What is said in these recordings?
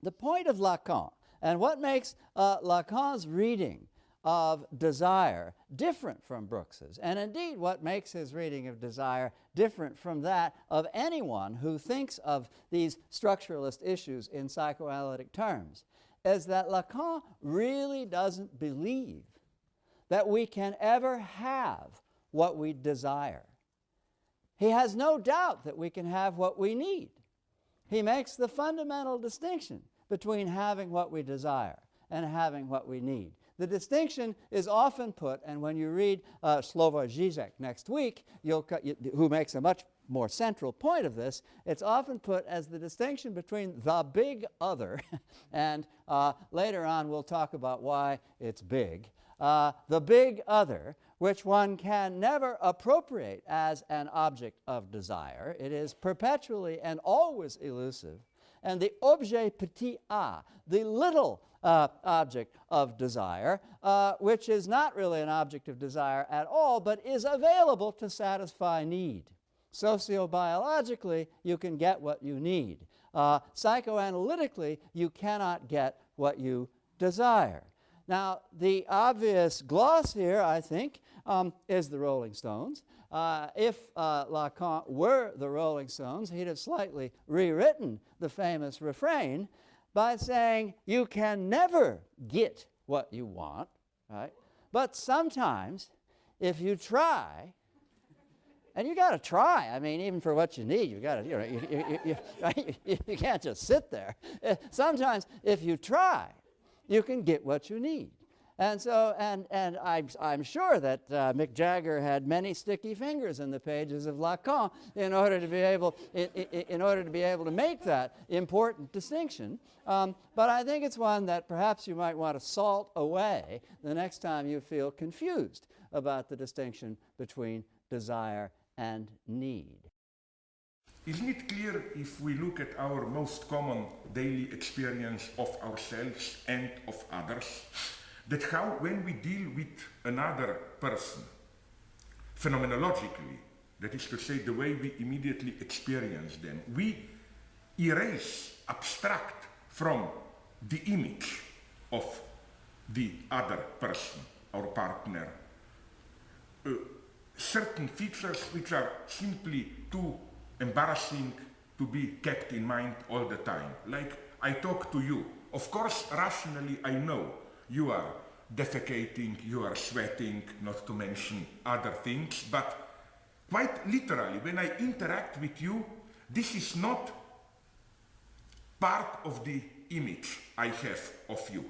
The point of Lacan, and what makes Lacan's reading of desire different from Brooks's, and indeed what makes his reading of desire different from that of anyone who thinks of these structuralist issues in psychoanalytic terms, is that Lacan really doesn't believe that we can ever have what we desire. He has no doubt that we can have what we need. He makes the fundamental distinction between having what we desire and having what we need. The distinction is often put, and when you read Slavoj Žižek next week, who makes a much more central point of this, it's often put as the distinction between the big other, and later on we'll talk about why it's big, the big other, which one can never appropriate as an object of desire. It is perpetually and always elusive. And the objet petit a, the little object of desire, which is not really an object of desire at all, but is available to satisfy need. Sociobiologically, you can get what you need. Psychoanalytically, you cannot get what you desire. Now, the obvious gloss here, I think, is the Rolling Stones. If Lacan were the Rolling Stones, he'd have slightly rewritten the famous refrain by saying, you can never get what you want, right? But sometimes, if you try, and you got to try. I mean, even for what you need, you got to, you can't just sit there. Sometimes, if you try, you can get what you need. And so, and I'm sure that Mick Jagger had many sticky fingers in the pages of Lacan in order to be able, to make that important distinction. But I think it's one that perhaps you might want to salt away the next time you feel confused about the distinction between desire and need. Isn't it clear if we look at our most common daily experience of ourselves and of others, that how when we deal with another person, phenomenologically, that is to say the way we immediately experience them, we erase, abstract from the image of the other person, our partner, certain features which are simply too embarrassing to be kept in mind all the time. Like, I talk to you. Of course, rationally, I know you are defecating, you are sweating, not to mention other things, but quite literally, when I interact with you, this is not part of the image I have of you.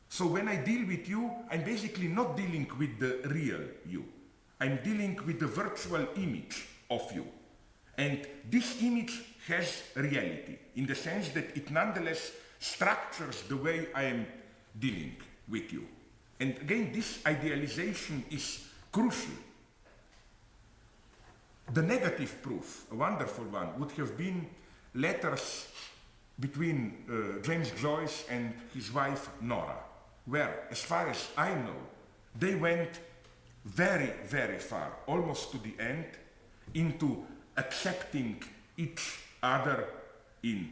So when I deal with you, I'm basically not dealing with the real you. I'm dealing with the virtual image of you. And this image has reality, in the sense that it nonetheless structures the way I am dealing with you. And again, this idealization is crucial. The negative proof, a wonderful one, would have been letters between James Joyce and his wife Nora, where, as far as I know, they went very, very far, almost to the end, into accepting each other in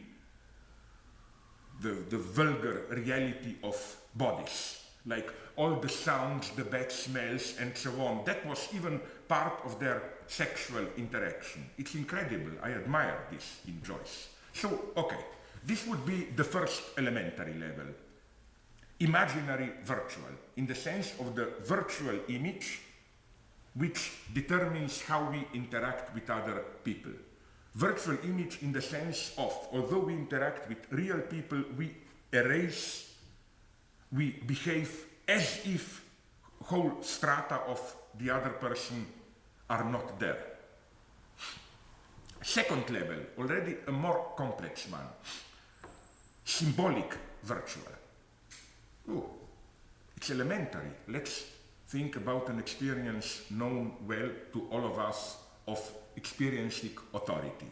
the vulgar reality of bodies, like all the sounds, the bad smells, and so on. That was even part of their sexual interaction. It's incredible. I admire this in Joyce. So, okay, this would be the first elementary level. Imaginary virtual, in the sense of the virtual image which determines how we interact with other people. Virtual image in the sense of, although we interact with real people, we erase, we behave as if whole strata of the other person are not there. Second level, already a more complex one, symbolic virtual. Oh, it's elementary. Let's think about an experience known well to all of us of experiencing authority.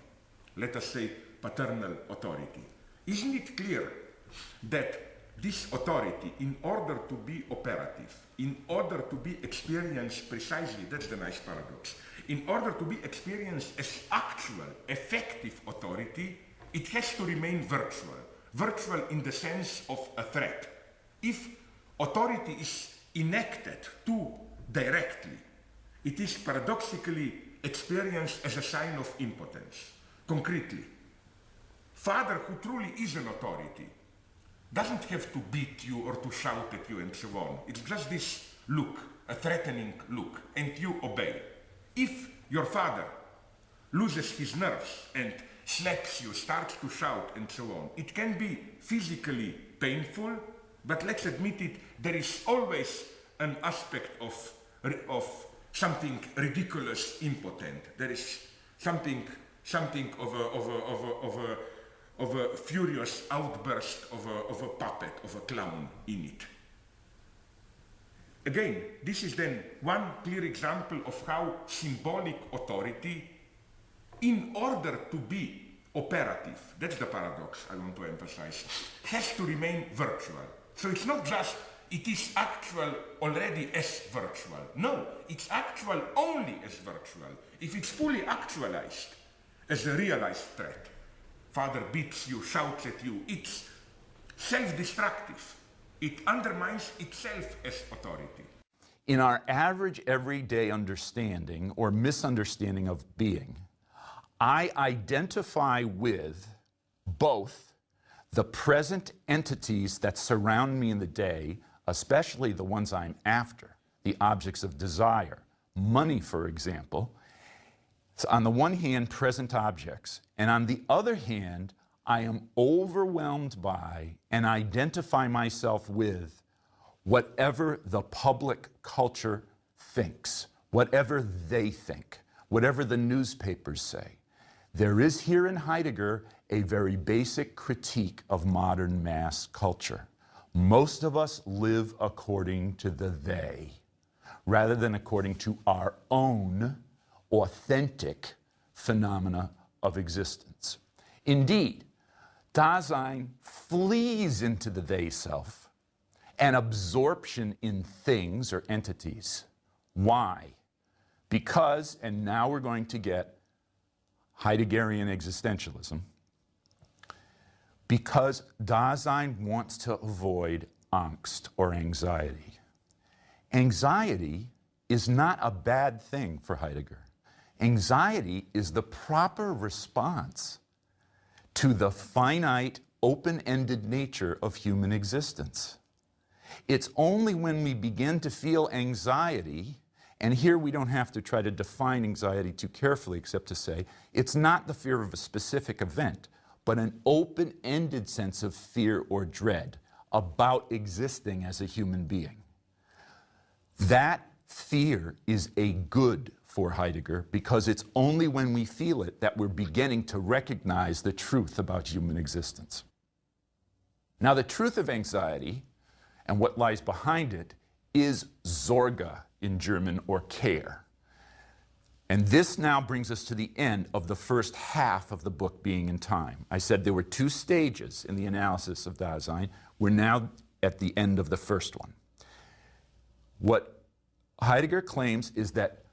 Let us say paternal authority. Isn't it clear that this authority, in order to be operative, in order to be experienced precisely, that's the nice paradox, in order to be experienced as actual, effective authority, it has to remain virtual. virtual in the sense of a threat. If authority is enacted too directly, it is paradoxically experienced as a sign of impotence. Concretely, father who truly is an authority doesn't have to beat you or to shout at you and so on. It's just this look, a threatening look, and you obey. If your father loses his nerves and slaps you, starts to shout and so on, it can be physically painful, but let's admit it, there is always an aspect of something ridiculous, impotent. There is something of a furious outburst of a puppet, of a clown in it. Again, this is then one clear example of how symbolic authority, in order to be operative, that's the paradox I want to emphasize, has to remain virtual. So it's not just it is actual already as virtual. No, it's actual only as virtual. If it's fully actualized as a realized threat, father beats you, shouts at you, it's self-destructive. It undermines itself as authority. In our average everyday understanding or misunderstanding of being, I identify with both the present entities that surround me in the day, especially the ones I'm after, the objects of desire. Money, for example. So on the one hand, present objects, and on the other hand, I am overwhelmed by and identify myself with whatever the public culture thinks, whatever they think, whatever the newspapers say. There is here in Heidegger a very basic critique of modern mass culture. Most of us live according to the they, rather than according to our own authentic phenomena of existence. Indeed, Dasein flees into the they self and absorption in things or entities. Why? Because, and now we're going to get Heideggerian existentialism, because Dasein wants to avoid angst or anxiety. Anxiety is not a bad thing for Heidegger. Anxiety is the proper response to the finite, open-ended nature of human existence. It's only when we begin to feel anxiety, and here we don't have to try to define anxiety too carefully except to say it's not the fear of a specific event, but an open-ended sense of fear or dread about existing as a human being. That fear is a good for Heidegger because it's only when we feel it that we're beginning to recognize the truth about human existence. Now, the truth of anxiety and what lies behind it is Sorge in German, or care. And this now brings us to the end of the first half of the book, Being in Time. I said there were two stages in the analysis of Dasein. We're now at the end of the first one. What Heidegger claims is that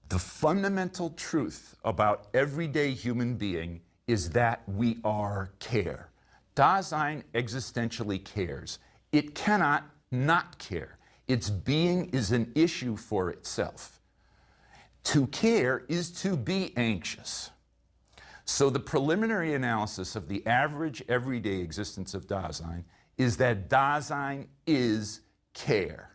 the fundamental truth about everyday human being is that we are care. Dasein existentially cares. It cannot not care. Its being is an issue for itself. To care is to be anxious. So the preliminary analysis of the average everyday existence of Dasein is that Dasein is care.